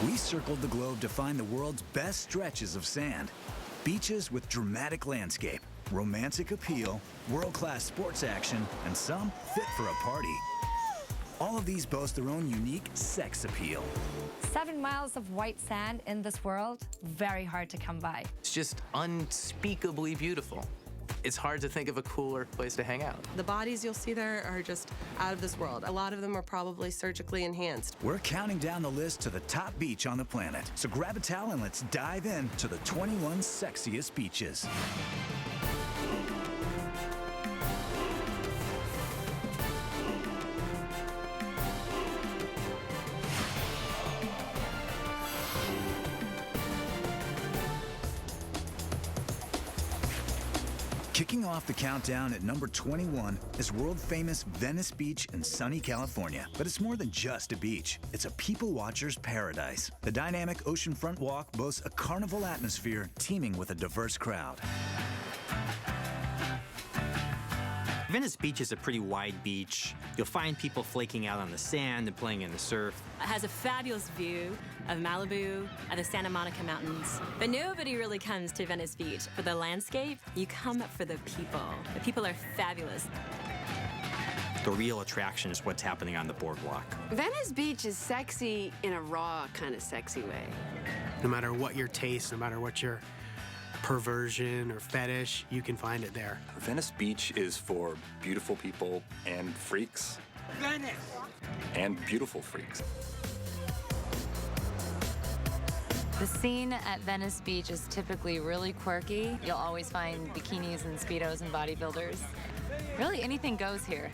We circled the globe to find the world's best stretches of sand. Beaches with dramatic landscape, romantic appeal, world-class sports action, and some fit for a party. All of these boast their own unique sex appeal. 7 miles of white sand in this world, very hard to come by. It's just unspeakably beautiful. It's hard to think of a cooler place to hang out. The bodies you'll see there are just out of this world. A lot of them are probably surgically enhanced. We're counting down the list to the top beach on the planet. So grab a towel and let's dive in to the 21 sexiest beaches. Kicking off the countdown at number 21 is world-famous Venice Beach in sunny California. But it's more than just a beach. It's a people watcher's paradise. The dynamic oceanfront walk boasts a carnival atmosphere teeming with a diverse crowd. Venice Beach is a pretty wide beach. You'll find people flaking out on the sand and playing in the surf. It has a fabulous view of Malibu and the Santa Monica Mountains. But nobody really comes to Venice Beach for the landscape. You come for the people. The people are fabulous. The real attraction is what's happening on the boardwalk. Venice Beach is sexy in a raw kind of sexy way. No matter what your taste, no matter what your perversion or fetish, you can find it there. Venice Beach is for beautiful people and freaks. Venice! And beautiful freaks. The scene at Venice Beach is typically really quirky. You'll always find bikinis and Speedos and bodybuilders. Really, anything goes here.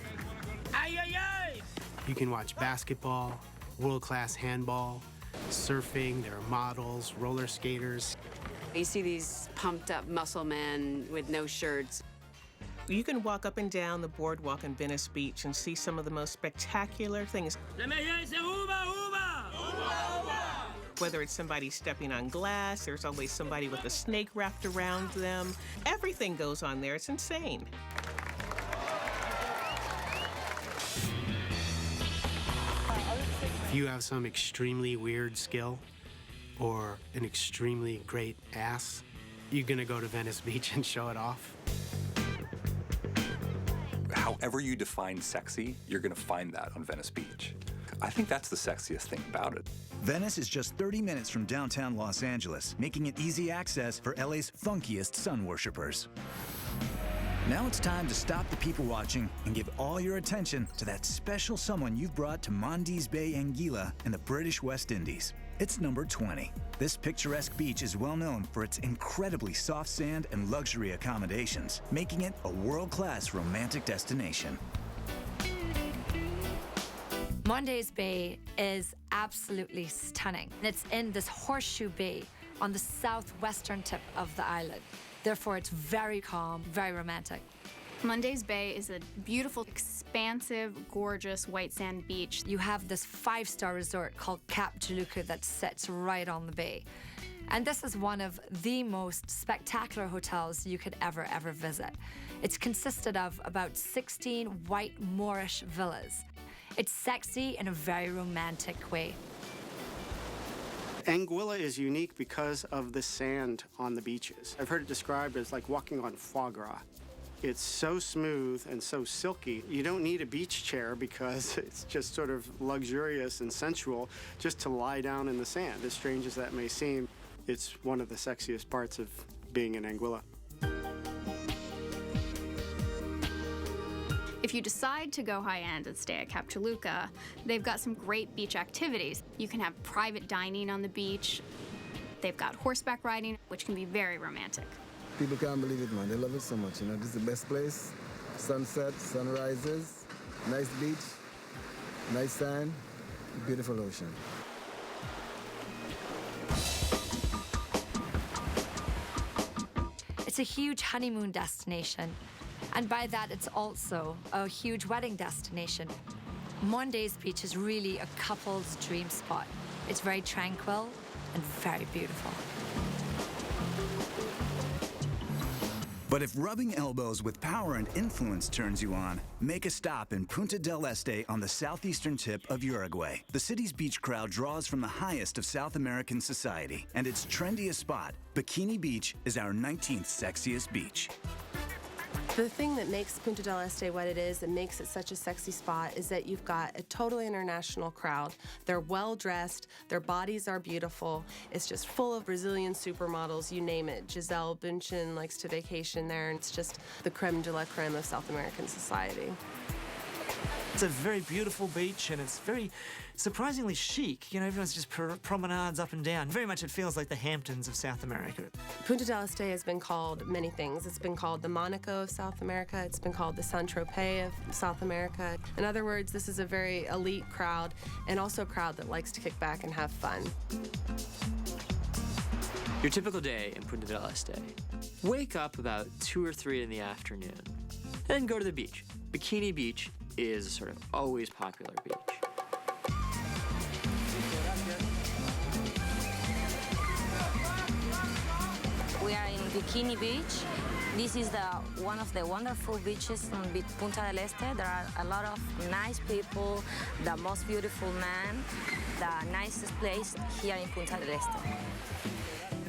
Ay, ay, ay! You can watch basketball, world-class handball, surfing, there are models, roller skaters. You see these pumped up muscle men with no shirts. You can walk up and down the boardwalk in Venice Beach and see some of the most spectacular things. Whether it's somebody stepping on glass, there's always somebody with a snake wrapped around them. Everything goes on there. It's insane. If you have some extremely weird skill or an extremely great ass, you're gonna go to Venice Beach and show it off. However you define sexy, you're gonna find that on Venice Beach. I think that's the sexiest thing about it. Venice is just 30 minutes from downtown Los Angeles, making it easy access for LA's funkiest sun worshippers. Now it's time to stop the people watching and give all your attention to that special someone you've brought to Mondi's Bay Anguilla in the British West Indies. It's number 20. This picturesque beach is well known for its incredibly soft sand and luxury accommodations, making it a world-class romantic destination. Mondi's Bay is absolutely stunning. It's in this horseshoe bay on the southwestern tip of the island. Therefore, it's very calm, very romantic. Mondi's Bay is a beautiful, expansive, gorgeous white sand beach. You have this 5-star resort called Cap Juluca that sits right on the bay. And this is one of the most spectacular hotels you could ever visit. It's consisted of about 16 white Moorish villas. It's sexy in a very romantic way. Anguilla is unique because of the sand on the beaches. I've heard it described as like walking on foie gras. It's so smooth and so silky. You don't need a beach chair because it's just sort of luxurious and sensual just to lie down in the sand. As strange as that may seem, it's one of the sexiest parts of being in Anguilla. If you decide to go high-end and stay at Cap Juluca, they've got some great beach activities. You can have private dining on the beach. They've got horseback riding, which can be very romantic. People can't believe it, man. They love it so much, you know. This is the best place. Sunset, sunrises, nice beach, nice sand, beautiful ocean. It's a huge honeymoon destination. And by that, it's also a huge wedding destination. Mondi's Beach is really a couple's dream spot. It's very tranquil and very beautiful. But if rubbing elbows with power and influence turns you on, make a stop in Punta del Este on the southeastern tip of Uruguay. The city's beach crowd draws from the highest of South American society, and its trendiest spot, Bikini Beach, is our 19th sexiest beach. The thing that makes Punta del Este what it is and makes it such a sexy spot is that you've got a totally international crowd. They're well dressed, their bodies are beautiful. It's just full of Brazilian supermodels, you name it. Gisele Bündchen likes to vacation there, and it's just the creme de la creme of South American society. It's a very beautiful beach, and it's very surprisingly chic. You know, everyone's just promenades up and down. Very much it feels like the Hamptons of South America. Punta del Este has been called many things. It's been called the Monaco of South America. It's been called the Saint-Tropez of South America. In other words, this is a very elite crowd, and also a crowd that likes to kick back and have fun. Your typical day in Punta del Este. Wake up about 2 or 3 in the afternoon, then go to the beach. Bikini Beach is a sort of always popular beach. We are in Bikini Beach. This is one of the wonderful beaches on Punta del Este. There are a lot of nice people, the most beautiful man, the nicest place here in Punta del Este.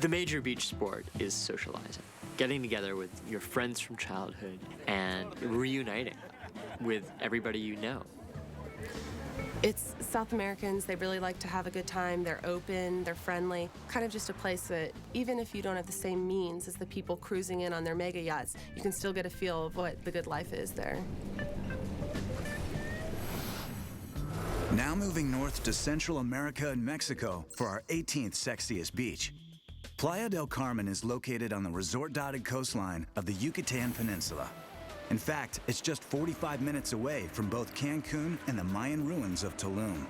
The major beach sport is socializing, getting together with your friends from childhood and reuniting with everybody you know. It's South Americans, they really like to have a good time, they're open, they're friendly. Kind of just a place that, even if you don't have the same means as the people cruising in on their mega yachts, you can still get a feel of what the good life is there. Now moving north to Central America and Mexico for our 18th sexiest beach. Playa del Carmen is located on the resort-dotted coastline of the Yucatan Peninsula. In fact, it's just 45 minutes away from both Cancun and the Mayan ruins of Tulum.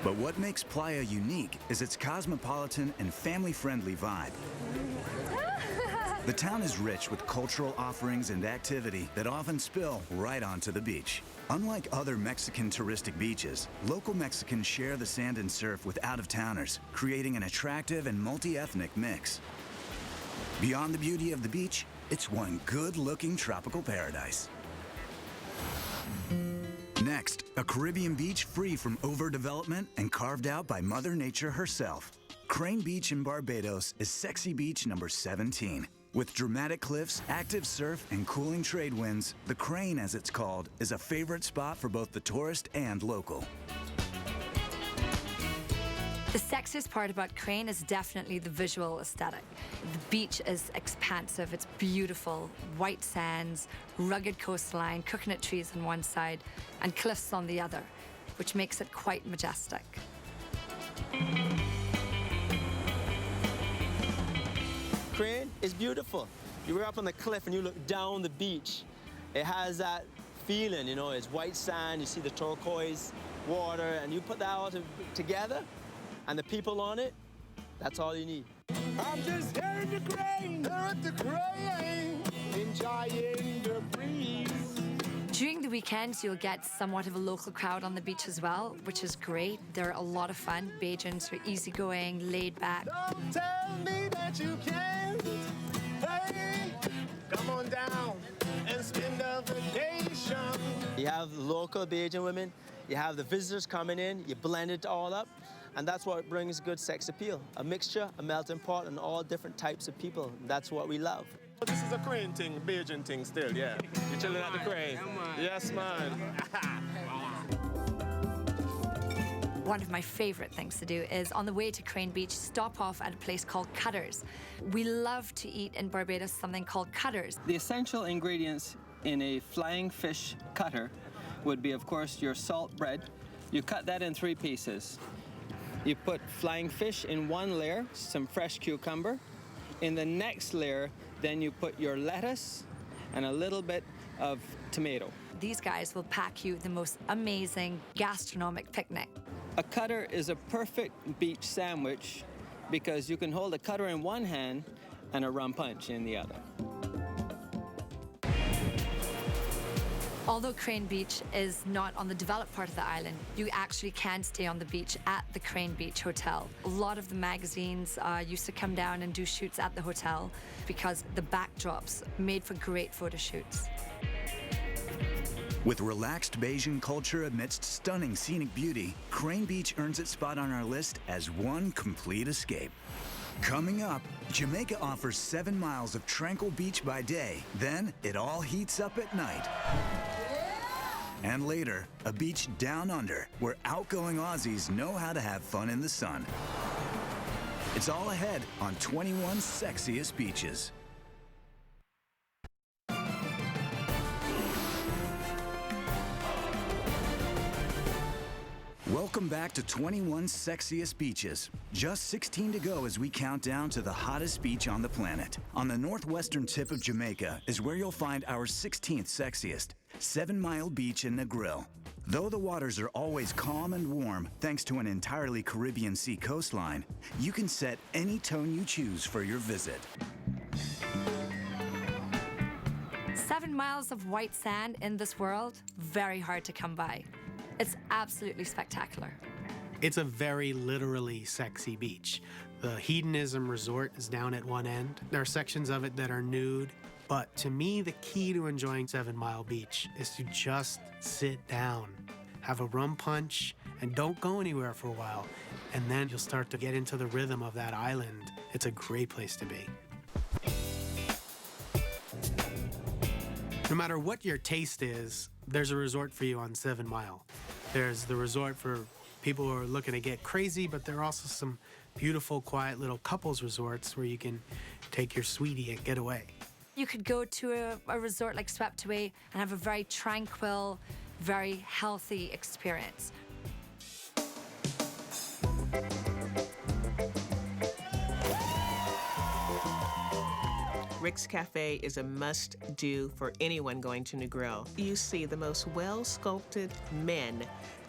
But what makes Playa unique is its cosmopolitan and family-friendly vibe. The town is rich with cultural offerings and activity that often spill right onto the beach. Unlike other Mexican touristic beaches, local Mexicans share the sand and surf with out-of-towners, creating an attractive and multi-ethnic mix. Beyond the beauty of the beach, it's one good-looking tropical paradise. Next, a Caribbean beach free from overdevelopment and carved out by Mother Nature herself. Crane Beach in Barbados is sexy beach number 17. With dramatic cliffs, active surf, and cooling trade winds, the Crane, as it's called, is a favorite spot for both the tourist and local. The sexiest part about Crane is definitely the visual aesthetic. The beach is expansive, it's beautiful, white sands, rugged coastline, coconut trees on one side, and cliffs on the other, which makes it quite majestic. Crane is beautiful. You were up on the cliff and you look down the beach. It has that feeling, you know, it's white sand, you see the turquoise water, and you put that all together, and the people on it, that's all you need. I'm just here at the Crane, enjoying the breeze. During the weekends, you'll get somewhat of a local crowd on the beach as well, which is great. They're a lot of fun. Bajans are easygoing, laid back. Don't tell me that you can't. Hey, come on down and spend a vacation. You have local Bajan women, you have the visitors coming in, you blend it all up, and that's what brings good sex appeal. A mixture, a melting pot, and all different types of people. That's what we love. This is a Crane thing, Bajan thing still, yeah. You're chilling at the Crane. Yes, man. One of my favorite things to do is, on the way to Crane Beach, stop off at a place called Cutters. We love to eat in Barbados something called Cutters. The essential ingredients in a flying fish cutter would be, of course, your salt bread. You cut that in 3 pieces. You put flying fish in one layer, some fresh cucumber. In the next layer, then you put your lettuce and a little bit of tomato. These guys will pack you the most amazing gastronomic picnic. A cutter is a perfect beach sandwich because you can hold a cutter in one hand and a rum punch in the other. Although Crane Beach is not on the developed part of the island, you actually can stay on the beach at the Crane Beach Hotel. A lot of the magazines used to come down and do shoots at the hotel because the backdrops made for great photo shoots. With relaxed Bayesian culture amidst stunning scenic beauty, Crane Beach earns its spot on our list as one complete escape. Coming up, Jamaica offers 7 miles of tranquil beach by day, then it all heats up at night. And later, a beach down under, where outgoing Aussies know how to have fun in the sun. It's all ahead on 21 Sexiest Beaches. Welcome back to 21 Sexiest Beaches. Just 16 to go as we count down to the hottest beach on the planet. On the northwestern tip of Jamaica is where you'll find our 16th sexiest, 7 Mile Beach in Negril. Though the waters are always calm and warm thanks to an entirely Caribbean Sea coastline, you can set any tone you choose for your visit. 7 miles of white sand in this world, very hard to come by. It's absolutely spectacular. It's a very literally sexy beach. The hedonism resort is down at one end. There are sections of it that are nude. But to me, the key to enjoying 7 Mile Beach is to just sit down, have a rum punch, and don't go anywhere for a while. And then you'll start to get into the rhythm of that island. It's a great place to be. No matter what your taste is, there's a resort for you on 7 Mile. There's the resort for people who are looking to get crazy, but there are also some beautiful, quiet little couples resorts where you can take your sweetie and get away. You could go to a resort like Swept Away and have a very tranquil, very healthy experience. Rick's Cafe is a must-do for anyone going to Negril. You see the most well-sculpted men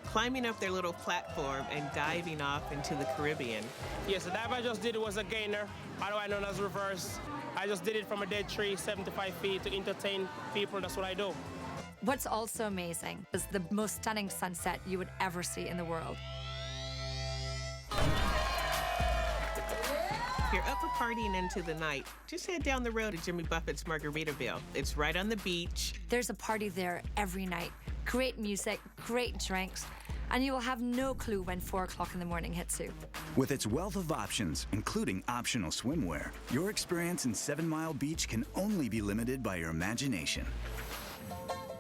climbing up their little platform and diving off into the Caribbean. Yes, the dive I just did was a gainer, otherwise known as reverse. I just did it from a dead tree, 75 feet, to entertain people. That's what I do. What's also amazing is the most stunning sunset you would ever see in the world. If you're up for partying into the night, just head down the road to Jimmy Buffett's Margaritaville. It's right on the beach. There's a party there every night. Great music, great drinks, and you will have no clue when 4 o'clock in the morning hits you. With its wealth of options, including optional swimwear, your experience in 7 Mile Beach can only be limited by your imagination.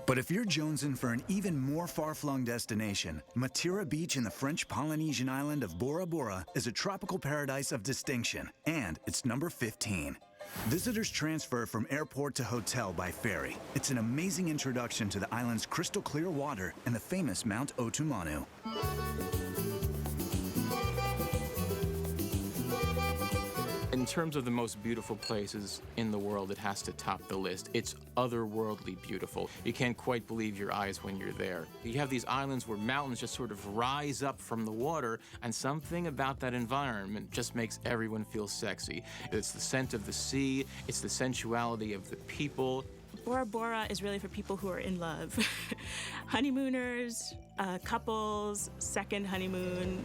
But if you're jonesing for an even more far-flung destination, Matira Beach in the French Polynesian island of Bora Bora is a tropical paradise of distinction, and it's number 15. Visitors transfer from airport to hotel by ferry. It's an amazing introduction to the island's crystal clear water and the famous Mount Otumanu. In terms of the most beautiful places in the world, it has to top the list. It's otherworldly beautiful. You can't quite believe your eyes when you're there. You have these islands where mountains just sort of rise up from the water, and something about that environment just makes everyone feel sexy. It's the scent of the sea, it's the sensuality of the people. Bora Bora is really for people who are in love. Honeymooners, couples, second honeymoon.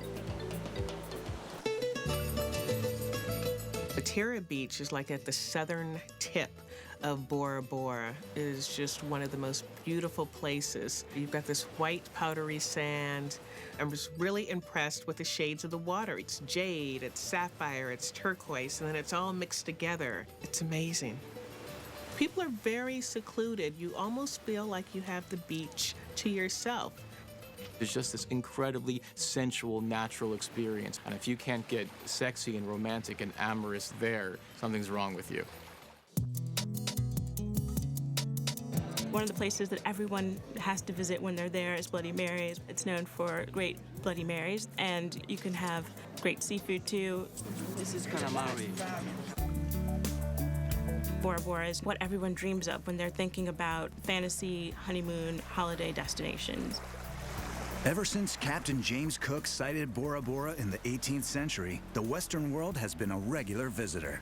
Matira Beach is like at the southern tip of Bora Bora. It is just one of the most beautiful places. You've got this white powdery sand. I was really impressed with the shades of the water. It's jade, it's sapphire, it's turquoise, and then it's all mixed together. It's amazing. People are very secluded. You almost feel like you have the beach to yourself. There's just this incredibly sensual, natural experience. And if you can't get sexy and romantic and amorous there, something's wrong with you. One of the places that everyone has to visit when they're there is Bloody Mary's. It's known for great Bloody Marys, and you can have great seafood too. This is calamari. Bora Bora is what everyone dreams of when they're thinking about fantasy, honeymoon, holiday destinations. Ever since Captain James Cook sighted Bora Bora in the 18th century, the Western world has been a regular visitor.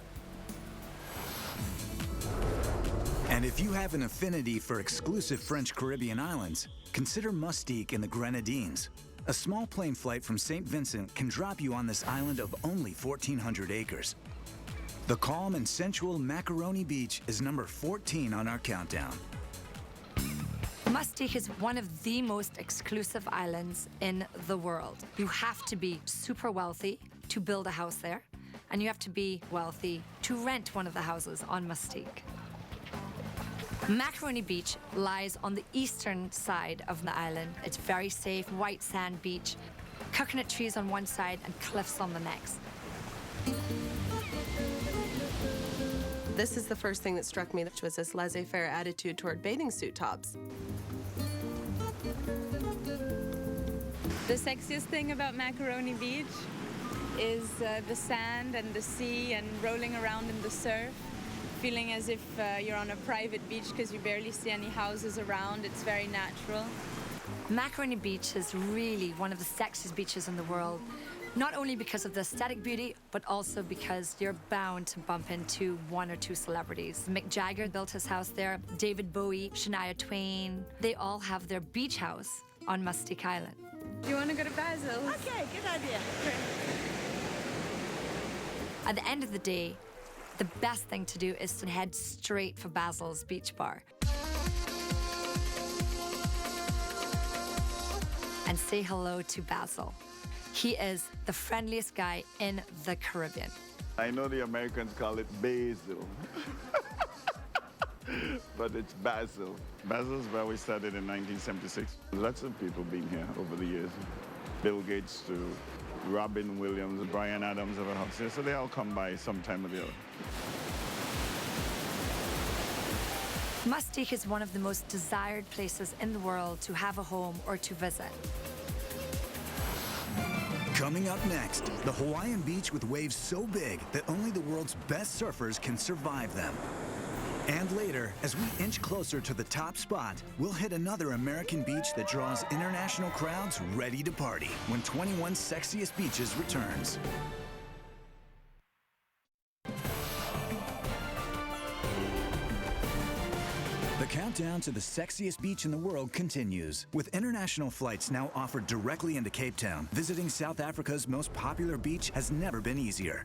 And if you have an affinity for exclusive French Caribbean islands, consider Mustique in the Grenadines. A small plane flight from St. Vincent can drop you on this island of only 1,400 acres. The calm and sensual Macaroni Beach is number 14 on our countdown. Mustique is one of the most exclusive islands in the world. You have to be super wealthy to build a house there, and you have to be wealthy to rent one of the houses on Mustique. Macaroni Beach lies on the eastern side of the island. It's very safe, white sand beach, coconut trees on one side and cliffs on the next. This is the first thing that struck me, which was this laissez-faire attitude toward bathing suit tops. The sexiest thing about Macaroni Beach is the sand and the sea and rolling around in the surf. Feeling as if you're on a private beach because you barely see any houses around. It's very natural. Macaroni Beach is really one of the sexiest beaches in the world, not only because of the aesthetic beauty, but also because you're bound to bump into one or two celebrities. Mick Jagger built his house there, David Bowie, Shania Twain. They all have their beach house on Mustique Island. Do you want to go to Basil? Okay, good idea. At the end of the day, the best thing to do is to head straight for Basil's Beach Bar and say hello to Basil. He is the friendliest guy in the Caribbean. I know the Americans call it basil, but it's Basil. Basil's where we started in 1976. Lots of people been here over the years. Bill Gates to Robin Williams, Brian Adams have a house here, so they all come by sometime or the other. Mustique is one of the most desired places in the world to have a home or to visit. Coming up next, the Hawaiian beach with waves so big that only the world's best surfers can survive them. And later, as we inch closer to the top spot, we'll hit another American beach that draws international crowds ready to party when 21 Sexiest Beaches returns. The countdown to the sexiest beach in the world continues. With international flights now offered directly into Cape Town, visiting South Africa's most popular beach has never been easier.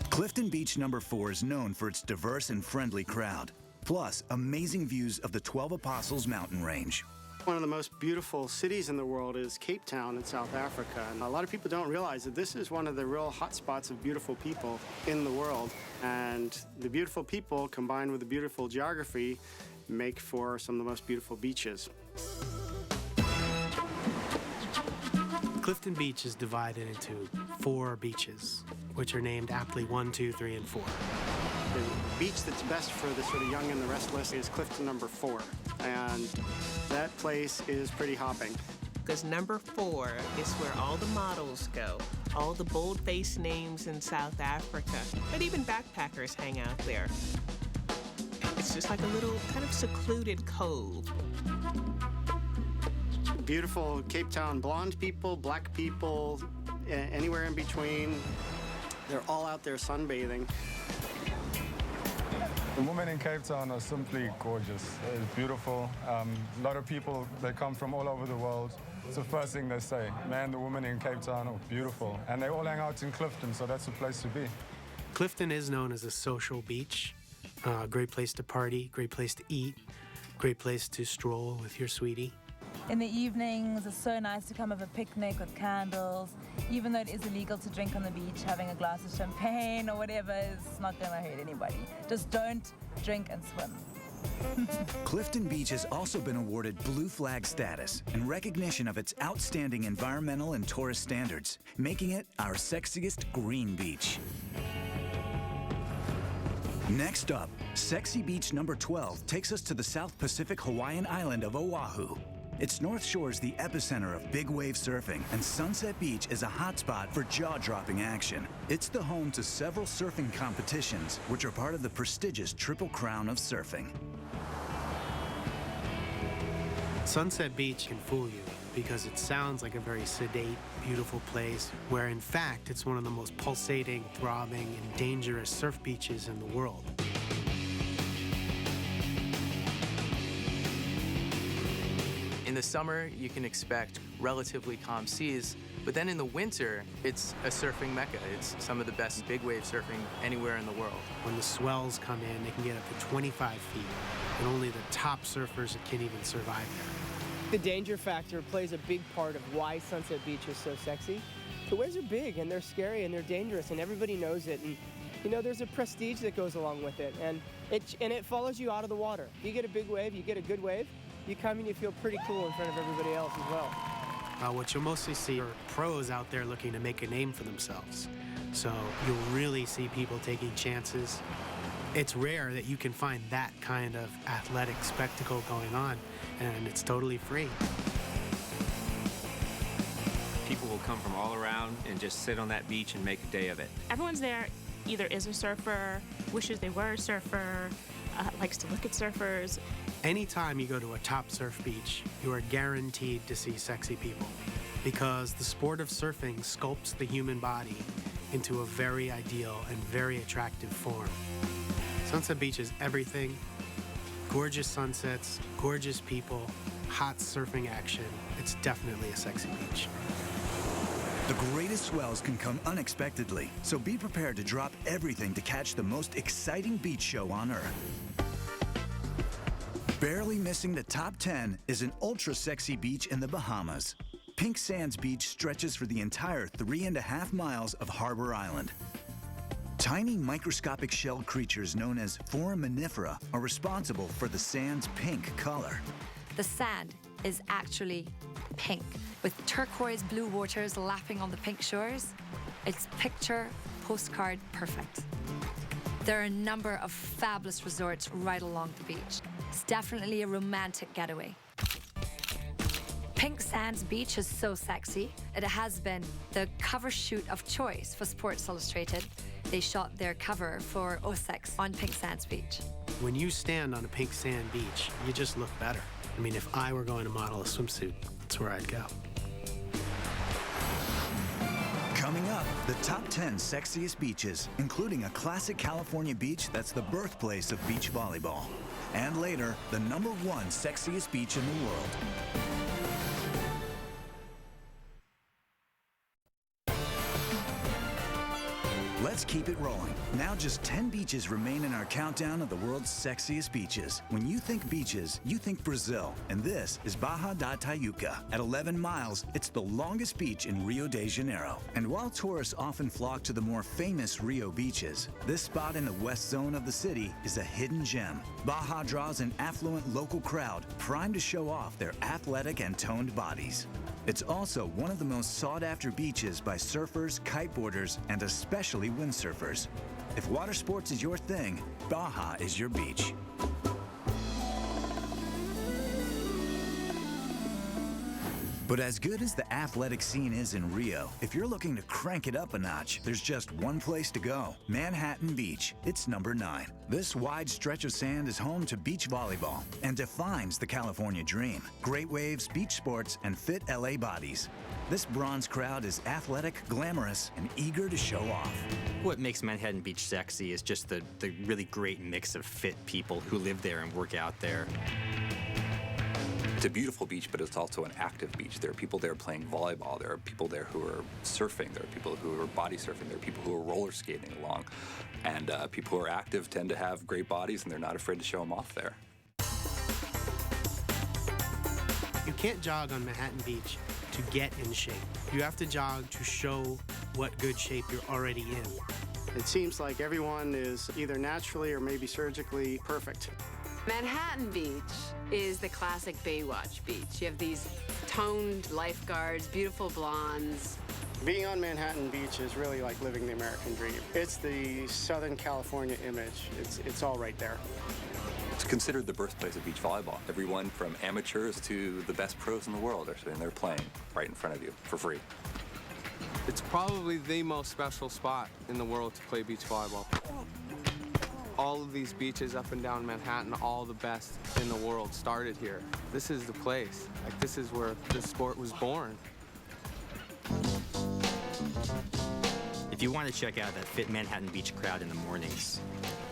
Clifton Beach number 4 is known for its diverse and friendly crowd, plus amazing views of the 12 Apostles mountain range. One of the most beautiful cities in the world is Cape Town in South Africa. And a lot of people don't realize that this is one of the real hotspots of beautiful people in the world. And the beautiful people combined with the beautiful geography make for some of the most beautiful beaches. Clifton Beach is divided into 4 beaches, which are named aptly 1, 2, 3, and 4. The beach that's best for the sort of young and the restless is Clifton number 4. And that place is pretty hopping. Because number 4 is where all the models go, all the bold-faced names in South Africa, but even backpackers hang out there. It's just like a little kind of secluded cove. Beautiful Cape Town blonde people, black people, anywhere in between. They're all out there sunbathing. The women in Cape Town are simply gorgeous. It's beautiful. A lot of people, they come from all over the world. It's the first thing they say. Man, the women in Cape Town are beautiful. And they all hang out in Clifton, so that's the place to be. Clifton is known as a social beach. Great place to party, great place to eat, great place to stroll with your sweetie. In the evenings, it's so nice to come have a picnic with candles. Even though it is illegal to drink on the beach, having a glass of champagne or whatever is not going to hurt anybody. Just don't drink and swim. Clifton Beach has also been awarded Blue Flag status in recognition of its outstanding environmental and tourist standards, making it our sexiest green beach. Next up, Sexy Beach number 12 takes us to the South Pacific Hawaiian island of Oahu. Its North Shore is the epicenter of big wave surfing, and Sunset Beach is a hotspot for jaw-dropping action. It's the home to several surfing competitions, which are part of the prestigious Triple Crown of Surfing. Sunset Beach can fool you because it sounds like a very sedate, beautiful place, where in fact it's one of the most pulsating, throbbing, and dangerous surf beaches in the world. the summer, you can expect relatively calm seas, but then in the winter, it's a surfing mecca. It's some of the best big wave surfing anywhere in the world. When the swells come in, they can get up to 25 feet, and only the top surfers can even survive there. The danger factor plays a big part of why Sunset Beach is so sexy. The waves are big, and they're scary, and they're dangerous, and everybody knows it. And you know, there's a prestige that goes along with it, and it follows you out of the water. You get a big wave, you get a good wave, you come and you feel pretty cool in front of everybody else as well. What you'll mostly see are pros out there looking to make a name for themselves. So you'll really see people taking chances. It's rare that you can find that kind of athletic spectacle going on, and it's totally free. People will come from all around and just sit on that beach and make a day of it. Everyone's there either is a surfer, wishes they were a surfer, likes to look at surfers. Anytime you go to a top surf beach, you are guaranteed to see sexy people, because the sport of surfing sculpts the human body into a very ideal and very attractive form. Sunset Beach is everything. Gorgeous sunsets, gorgeous people, hot surfing action. It's definitely a sexy beach. The greatest swells can come unexpectedly, so be prepared to drop everything to catch the most exciting beach show on Earth. Barely missing the top 10 is an ultra-sexy beach in the Bahamas. Pink Sands Beach stretches for the entire 3.5 miles of Harbor Island. Tiny microscopic shelled creatures known as foraminifera are responsible for the sand's pink color. The sand is actually pink, with turquoise blue waters lapping on the pink shores. It's picture postcard perfect. There are a number of fabulous resorts right along the beach. It's definitely a romantic getaway. Pink Sands Beach is so sexy. It has been the cover shoot of choice for Sports Illustrated. They shot their cover for 06 on Pink Sands Beach. When you stand on a pink sand beach, you just look better. I mean, if I were going to model a swimsuit, that's where I'd go. Coming up, the top 10 sexiest beaches, including a classic California beach that's the birthplace of beach volleyball. And later, the #1 sexiest beach in the world. Let's keep it rolling. Now just 10 beaches remain in our countdown of the world's sexiest beaches. When you think beaches, you think Brazil, and this is Barra da Tijuca. At 11 miles, it's the longest beach in Rio de Janeiro. And while tourists often flock to the more famous Rio beaches, this spot in the west zone of the city is a hidden gem. Baja draws an affluent local crowd primed to show off their athletic and toned bodies. It's also one of the most sought-after beaches by surfers, kiteboarders, and especially windsurfers. If water sports is your thing, Baja is your beach. But as good as the athletic scene is in Rio, if you're looking to crank it up a notch, there's just one place to go: Manhattan Beach. It's #9. This wide stretch of sand is home to beach volleyball and defines the California dream. Great waves, beach sports, and fit LA bodies. This bronze crowd is athletic, glamorous, and eager to show off. What makes Manhattan Beach sexy is just the really great mix of fit people who live there and work out there. It's a beautiful beach, but it's also an active beach. There are people there playing volleyball. There are people there who are surfing. There are people who are body surfing. There are people who are roller skating along. And people who are active tend to have great bodies, and they're not afraid to show them off there. You can't jog on Manhattan Beach to get in shape. You have to jog to show what good shape you're already in. It seems like everyone is either naturally or maybe surgically perfect. Manhattan Beach is the classic Baywatch beach. You have these toned lifeguards, beautiful blondes. Being on Manhattan Beach is really like living the American dream. It's the Southern California image. It's all right there. It's considered the birthplace of beach volleyball. Everyone from amateurs to the best pros in the world are sitting there playing right in front of you for free. It's probably the most special spot in the world to play beach volleyball. All of these beaches up and down Manhattan, all the best in the world started here. This is the place. Like, this is where the sport was born. If you want to check out that fit Manhattan Beach crowd in the mornings,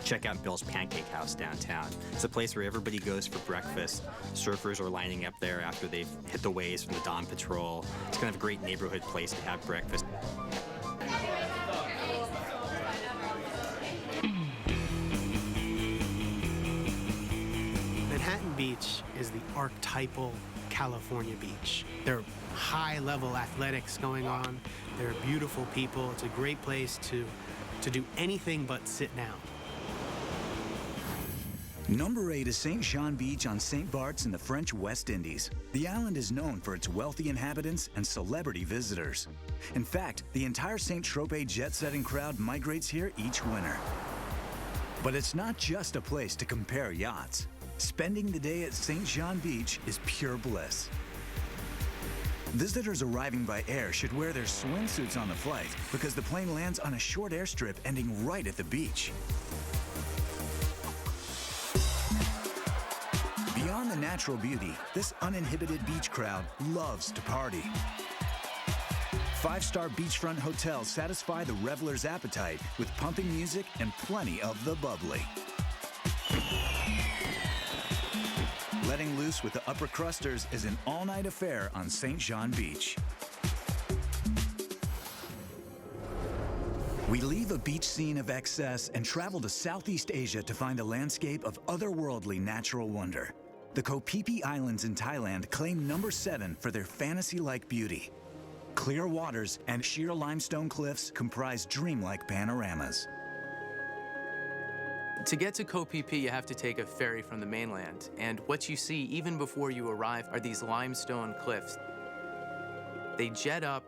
check out Bill's Pancake House downtown. It's a place where everybody goes for breakfast. Surfers are lining up there after they've hit the waves from the Dawn Patrol. It's kind of a great neighborhood place to have breakfast. Manhattan Beach is the archetypal California beach. There are high-level athletics going on. There are beautiful people. It's a great place to do anything but sit down. Number 8 is St. Jean Beach on St. Bart's in the French West Indies. The island is known for its wealthy inhabitants and celebrity visitors. In fact, the entire St. Tropez jet-setting crowd migrates here each winter. But it's not just a place to compare yachts. Spending the day at St. Jean Beach is pure bliss. Visitors arriving by air should wear their swimsuits on the flight because the plane lands on a short airstrip ending right at the beach. Beyond the natural beauty, this uninhibited beach crowd loves to party. 5-star beachfront hotels satisfy the reveler's appetite with pumping music and plenty of the bubbly. Letting loose with the upper crusters is an all-night affair on St. Jean Beach. We leave a beach scene of excess and travel to Southeast Asia to find a landscape of otherworldly natural wonder. The Koh Phi Phi Islands in Thailand claim number 7 for their fantasy-like beauty. Clear waters and sheer limestone cliffs comprise dreamlike panoramas. To get to Koh Phi Phi, you have to take a ferry from the mainland. And what you see, even before you arrive, are these limestone cliffs. They jet up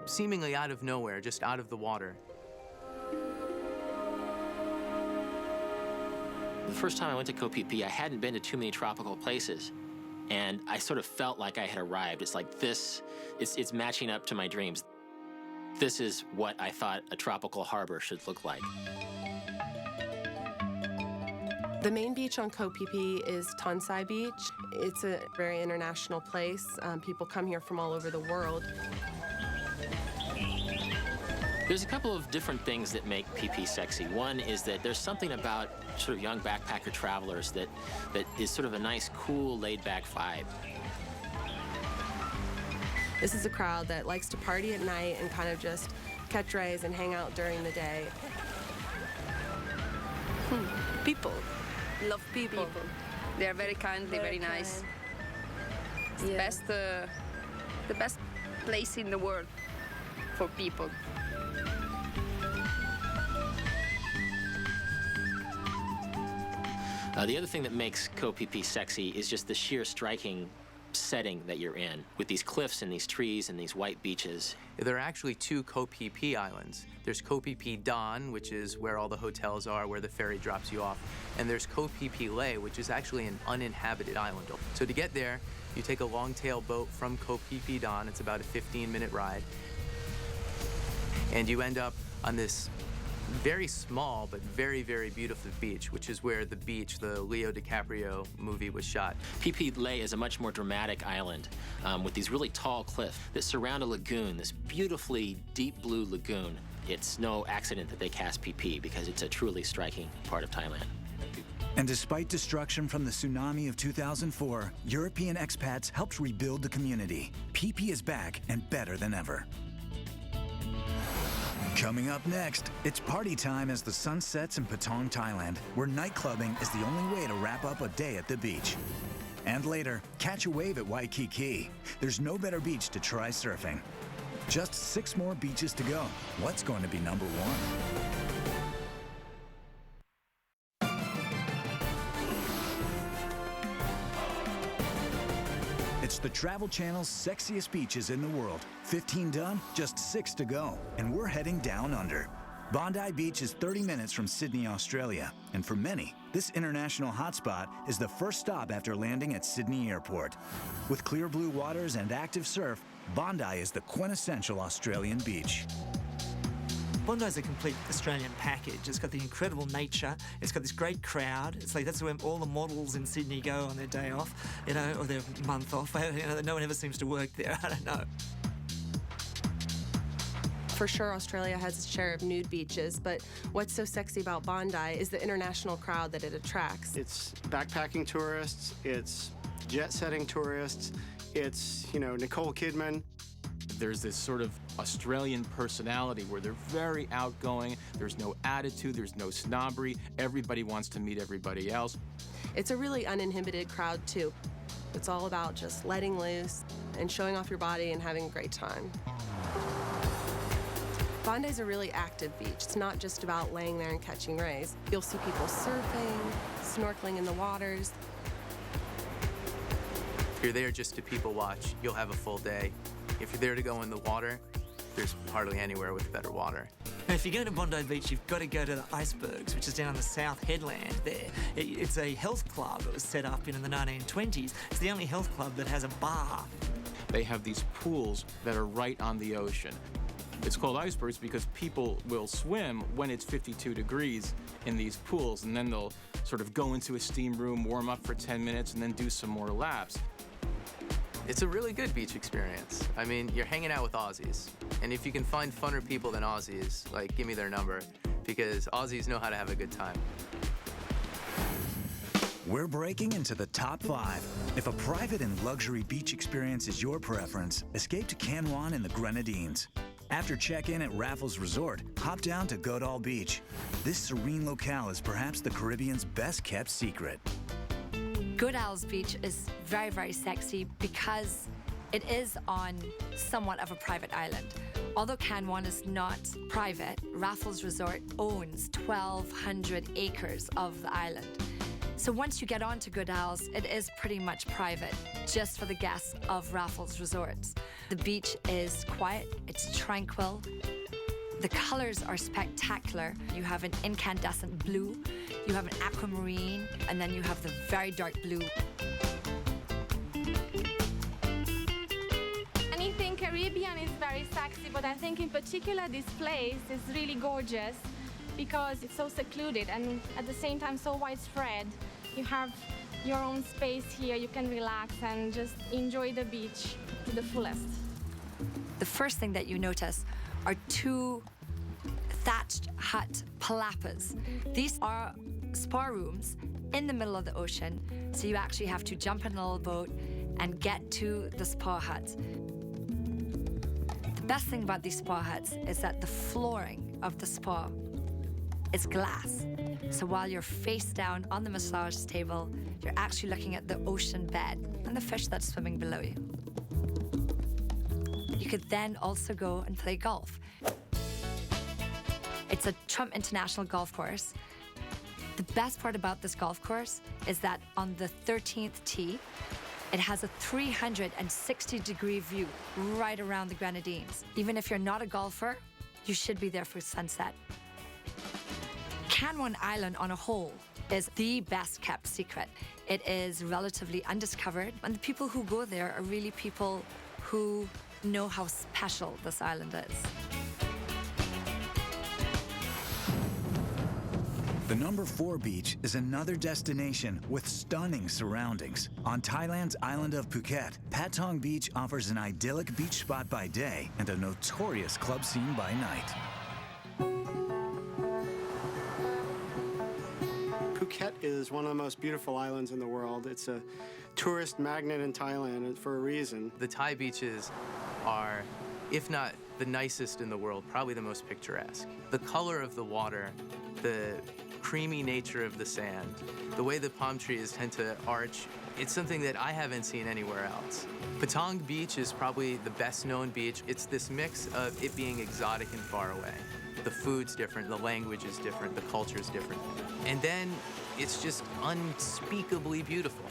seemingly out of nowhere, just out of the water. The first time I went to Koh Phi Phi, I hadn't been to too many tropical places. And I sort of felt like I had arrived. It's like this, it's matching up to my dreams. This is what I thought a tropical harbor should look like. The main beach on Koh Phi Phi is Tonsai Beach. It's a very international place. People come here from all over the world. There's a couple of different things that make Phi Phi sexy. One is that there's something about sort of young backpacker travelers that is sort of a nice, cool, laid-back vibe. This is a crowd that likes to party at night and kind of just catch rays and hang out during the day. People. Love people. They are very kindly, very nice. It's the best place in the world for people. The other thing that makes Koh Phi Phi sexy is just the sheer striking setting that you're in, with these cliffs and these trees and these white beaches. There are actually 2 Koh Phi Phi islands. There's Koh Phi Phi Don, which is where all the hotels are, where the ferry drops you off. And there's Koh Phi Phi Leh, which is actually an uninhabited island. So to get there, you take a long-tail boat from Koh Phi Phi Don. It's about a 15-minute ride. And you end up on this very small but very, very beautiful beach, which is where the beach, the Leo DiCaprio movie, was shot. Phi Phi Leh is a much more dramatic island with these really tall cliffs that surround a lagoon, this beautifully deep blue lagoon. It's no accident that they cast Phi Phi because it's a truly striking part of Thailand. And despite destruction from the tsunami of 2004, European expats helped rebuild the community. Phi Phi is back and better than ever. Coming up next, it's party time as the sun sets in Patong, Thailand, where nightclubbing is the only way to wrap up a day at the beach. And later, catch a wave at Waikiki. There's no better beach to try surfing. Just 6 more beaches to go. What's going to be number 1? It's the Travel Channel's sexiest beaches in the world. 15 done, just 6 to go, and we're heading down under. Bondi Beach is 30 minutes from Sydney, Australia, and for many, this international hotspot is the first stop after landing at Sydney Airport. With clear blue waters and active surf, Bondi is the quintessential Australian beach. Bondi is a complete Australian package. It's got the incredible nature. It's got this great crowd. It's like that's where all the models in Sydney go on their day off, you know, or their month off. You know, no one ever seems to work there. I don't know. For sure, Australia has its share of nude beaches, but what's so sexy about Bondi is the international crowd that it attracts. It's backpacking tourists, it's jet-setting tourists, it's, Nicole Kidman. There's this sort of Australian personality where they're very outgoing, there's no attitude, there's no snobbery, everybody wants to meet everybody else. It's a really uninhibited crowd, too. It's all about just letting loose and showing off your body and having a great time. Bondi's a really active beach. It's not just about laying there and catching rays. You'll see people surfing, snorkeling in the waters. If you're there just to people watch, you'll have a full day. If you're there to go in the water, there's hardly anywhere with better water. Now, if you go to Bondi Beach, you've got to go to the Icebergs, which is down the south headland there. It's a health club that was set up in the 1920s. It's the only health club that has a bar. They have these pools that are right on the ocean. It's called icebergs because people will swim when it's 52 degrees in these pools, and then they'll sort of go into a steam room, warm up for 10 minutes, and then do some more laps. It's a really good beach experience. I mean, you're hanging out with Aussies. And if you can find funner people than Aussies, like, give me their number, because Aussies know how to have a good time. We're breaking into the top 5. If a private and luxury beach experience is your preference, escape to Can Juan in the Grenadines. After check-in at Raffles Resort, hop down to Godall Beach. This serene locale is perhaps the Caribbean's best-kept secret. Godall's Beach is very, very sexy because it is on somewhat of a private island. Although Can Juan is not private, Raffles Resort owns 1,200 acres of the island. So once you get onto Godall's, it is pretty much private, just for the guests of Raffles Resorts. The beach is quiet, it's tranquil. The colors are spectacular. You have an incandescent blue, you have an aquamarine, and then you have the very dark blue. Anything Caribbean is very sexy, but I think in particular this place is really gorgeous because it's so secluded and at the same time so widespread. You have your own space here, you can relax and just enjoy the beach to the fullest. The first thing that you notice are 2 thatched hut palapas. These are spa rooms in the middle of the ocean, so you actually have to jump in a little boat and get to the spa huts. The best thing about these spa huts is that the flooring of the spa is glass. So while you're face down on the massage table, you're actually looking at the ocean bed and the fish that's swimming below you. You could then also go and play golf. It's a Trump International golf course. The best part about this golf course is that on the 13th tee, it has a 360-degree view right around the Grenadines. Even if you're not a golfer, you should be there for sunset. Can Juan Island on a whole is the best kept secret. It is relatively undiscovered, and the people who go there are really people who know how special this island is. The number 4 beach is another destination with stunning surroundings. On Thailand's island of Phuket, Patong Beach offers an idyllic beach spot by day and a notorious club scene by night. Phuket is one of the most beautiful islands in the world. It's a tourist magnet in Thailand for a reason. The Thai beaches are, if not the nicest in the world, probably the most picturesque. The color of the water, the creamy nature of the sand, the way the palm trees tend to arch, it's something that I haven't seen anywhere else. Patong Beach is probably the best known beach. It's this mix of it being exotic and far away. The food's different, the language is different, the culture's different. And then it's just unspeakably beautiful.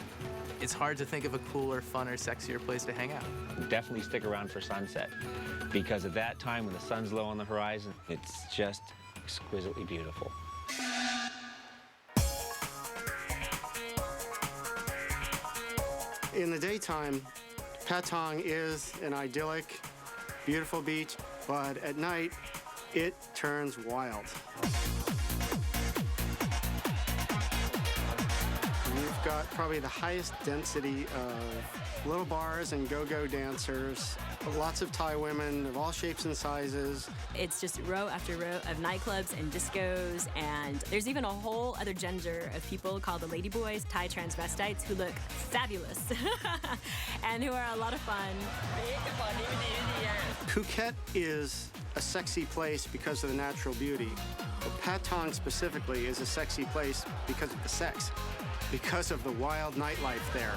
It's hard to think of a cooler, funner, sexier place to hang out. Definitely stick around for sunset, because at that time when the sun's low on the horizon, it's just exquisitely beautiful. In the daytime, Patong is an idyllic, beautiful beach, but at night, it turns wild. You've got probably the highest density of little bars and go-go dancers, lots of Thai women of all shapes and sizes. It's just row after row of nightclubs and discos, and there's even a whole other gender of people called the ladyboys, Thai transvestites, who look fabulous and who are a lot of fun. Phuket is a sexy place because of the natural beauty. But Patong specifically is a sexy place because of the sex, because of the wild nightlife there.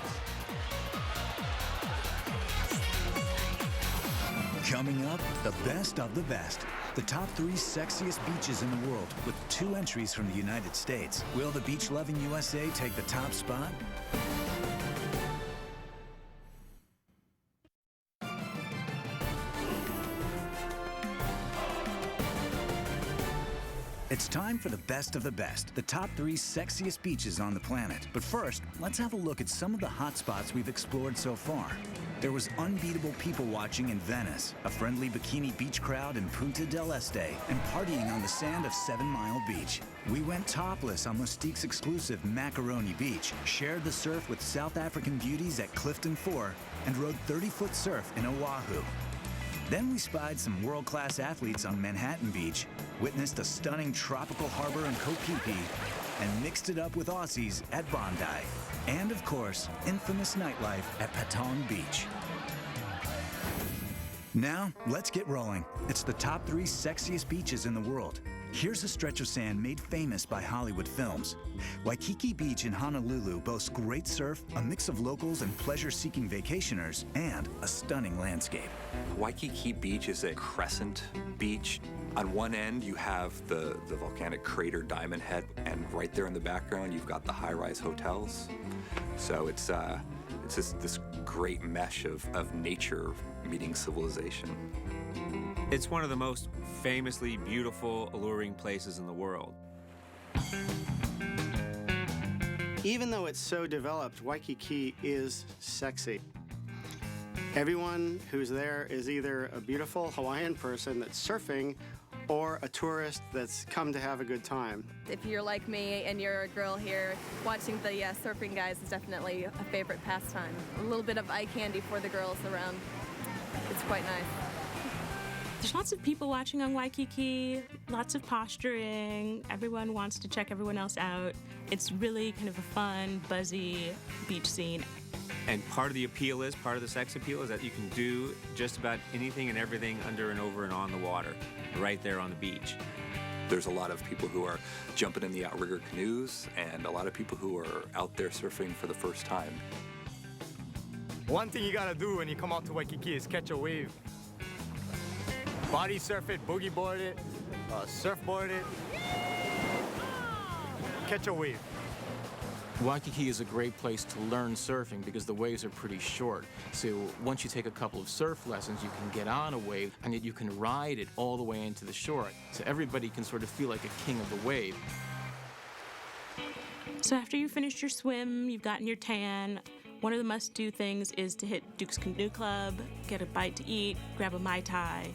Coming up, the best of the best. The top 3 sexiest beaches in the world with 2 entries from the United States. Will the beach-loving USA take the top spot? It's time for the best of the best, the top 3 sexiest beaches on the planet. But first, let's have a look at some of the hot spots we've explored so far. There was unbeatable people watching in Venice, a friendly bikini beach crowd in Punta del Este, and partying on the sand of 7 Mile Beach. We went topless on Mustique's exclusive Macaroni Beach, shared the surf with South African beauties at Clifton 4, and rode 30-foot surf in Oahu. Then we spied some world-class athletes on Manhattan Beach, witnessed a stunning tropical harbor in Koh Phi Phi, and mixed it up with Aussies at Bondi. And of course, infamous nightlife at Patong Beach. Now, let's get rolling. It's the top 3 sexiest beaches in the world. Here's a stretch of sand made famous by Hollywood films. Waikiki Beach in Honolulu boasts great surf, a mix of locals and pleasure-seeking vacationers, and a stunning landscape. Waikiki Beach is a crescent beach. On one end, you have the volcanic crater Diamond Head, and right there in the background, you've got the high-rise hotels. So it's just this great mesh of nature meeting civilization. It's one of the most famously beautiful, alluring places in the world. Even though it's so developed, Waikiki is sexy. Everyone who's there is either a beautiful Hawaiian person that's surfing or a tourist that's come to have a good time. If you're like me and you're a girl here, watching the surfing guys is definitely a favorite pastime. A little bit of eye candy for the girls around. It's quite nice. There's lots of people watching on Waikiki, lots of posturing. Everyone wants to check everyone else out. It's really kind of a fun, buzzy beach scene. And part of the appeal is, part of the sex appeal is that you can do just about anything and everything under and over and on the water, right there on the beach. There's a lot of people who are jumping in the outrigger canoes and a lot of people who are out there surfing for the first time. One thing you gotta do when you come out to Waikiki is catch a wave. Body surf it, boogie board it, surfboard it. Catch a wave. Waikiki is a great place to learn surfing because the waves are pretty short. So once you take a couple of surf lessons, you can get on a wave and yet you can ride it all the way into the shore. So everybody can sort of feel like a king of the wave. So after you finished your swim, you've gotten your tan, one of the must-do things is to hit Duke's Canoe Club, get a bite to eat, grab a Mai Tai.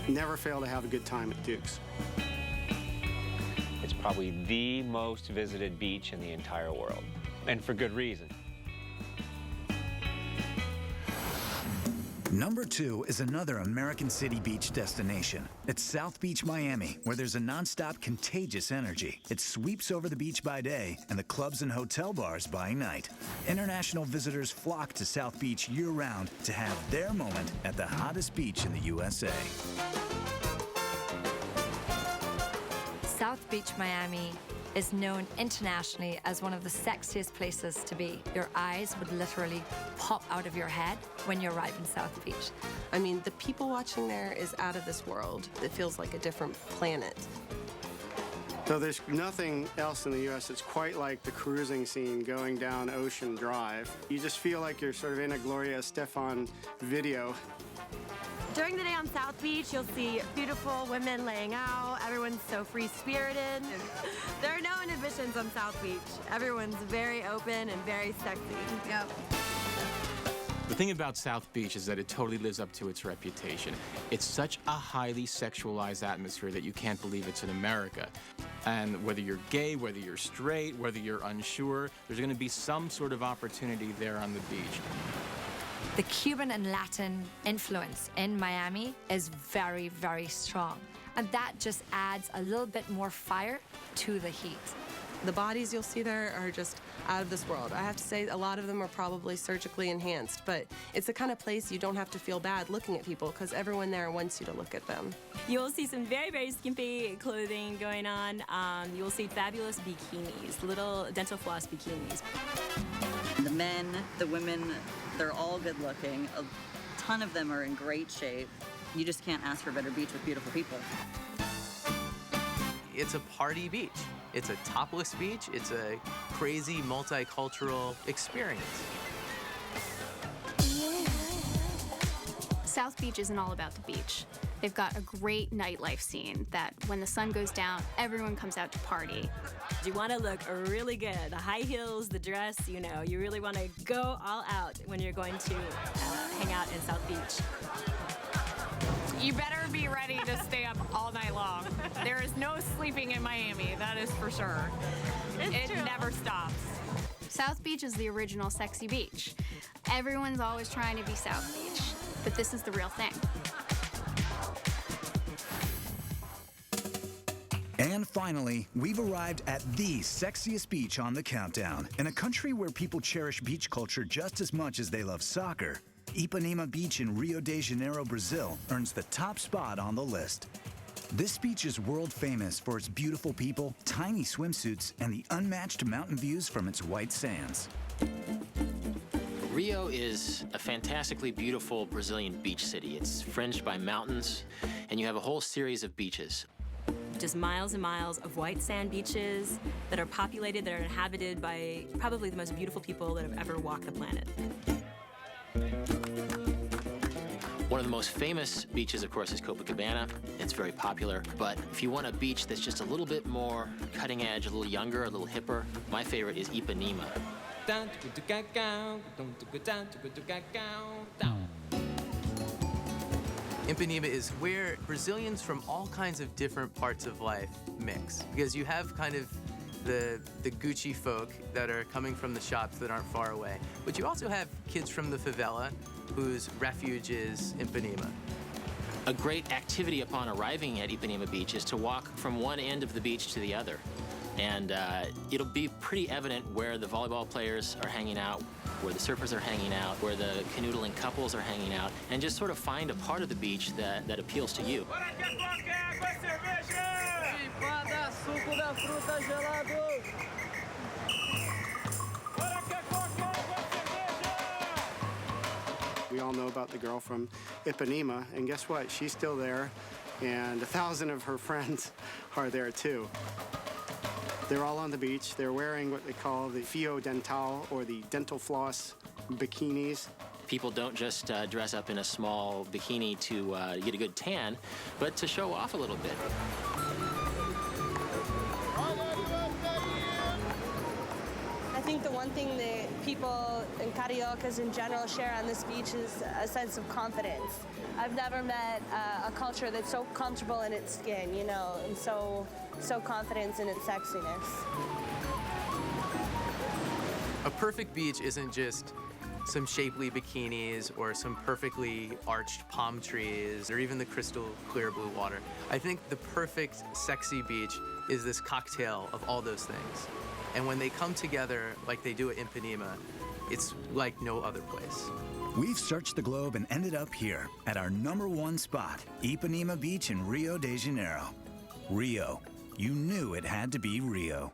Never fail to have a good time at Duke's. It's probably the most visited beach in the entire world, and for good reason. Number 2 is another American City beach destination. It's South Beach, Miami, where there's a nonstop contagious energy. It sweeps over the beach by day and the clubs and hotel bars by night. International visitors flock to South Beach year-round to have their moment at the hottest beach in the USA. South Beach, Miami is known internationally as one of the sexiest places to be. Your eyes would literally pop out of your head when you arrive in South Beach. I mean, the people watching there is out of this world. It feels like a different planet. So there's nothing else in the U.S. that's quite like the cruising scene going down Ocean Drive. You just feel like you're sort of in a Gloria Estefan video. During the day on South Beach, you'll see beautiful women laying out. Everyone's so free-spirited. There are no inhibitions on South Beach. Everyone's very open and very sexy. Yep. The thing about South Beach is that it totally lives up to its reputation. It's such a highly sexualized atmosphere that you can't believe it's in America. And whether you're gay, whether you're straight, whether you're unsure, there's going to be some sort of opportunity there on the beach. The Cuban and Latin influence in Miami is very, very strong. And that just adds a little bit more fire to the heat. The bodies you'll see there are just out of this world. I have to say a lot of them are probably surgically enhanced, but it's the kind of place you don't have to feel bad looking at people because everyone there wants you to look at them. You'll see some very, very skimpy clothing going on. You'll see fabulous bikinis, little dental floss bikinis. The men, the women, they're all good looking. A ton of them are in great shape. You just can't ask for a better beach with beautiful people. It's a party beach. It's a topless beach. It's a crazy multicultural experience. South Beach isn't all about the beach. They've got a great nightlife scene that when the sun goes down, everyone comes out to party. You want to look really good. The high heels, the dress, you know, you really want to go all out when you're going to hang out in South Beach. You better be ready to stay up all night long. There is no sleeping in Miami, that is for sure. It never stops. South Beach is the original sexy beach. Everyone's always trying to be South Beach, but this is the real thing. And finally, we've arrived at the sexiest beach on the countdown. In a country where people cherish beach culture just as much as they love soccer, Ipanema Beach in Rio de Janeiro, Brazil, earns the top spot on the list. This beach is world famous for its beautiful people, tiny swimsuits, and the unmatched mountain views from its white sands. Rio is a fantastically beautiful Brazilian beach city. It's fringed by mountains, and you have a whole series of beaches. Just miles and miles of white sand beaches that are populated, that are inhabited by probably the most beautiful people that have ever walked the planet. One of the most famous beaches, of course, is Copacabana. It's very popular, but if you want a beach that's just a little bit more cutting edge, a little younger, a little hipper, my favorite is Ipanema. Ipanema is where Brazilians from all kinds of different parts of life mix, because you have kind of the Gucci folk that are coming from the shops that aren't far away, but you also have kids from the favela whose refuge is Ipanema. A great activity upon arriving at Ipanema Beach is to walk from one end of the beach to the other. And it'll be pretty evident where the volleyball players are hanging out, where the surfers are hanging out, where the canoodling couples are hanging out, and just sort of find a part of the beach that appeals to you. We all know about the girl from Ipanema, and guess what? She's still there, and 1,000 of her friends are there too. They're all on the beach. They're wearing what they call the fio dental, or the dental floss bikinis. People don't just dress up in a small bikini to get a good tan, but to show off a little bit. I think the one thing that people and cariocas in general share on this beach is a sense of confidence. I've never met a culture that's so comfortable in its skin, you know, and so confident in its sexiness. A perfect beach isn't just some shapely bikinis or some perfectly arched palm trees or even the crystal clear blue water. I think the perfect sexy beach is this cocktail of all those things. And when they come together like they do at Ipanema, it's like no other place. We've searched the globe and ended up here at our #1 spot, Ipanema Beach in Rio de Janeiro. Rio. You knew it had to be Rio.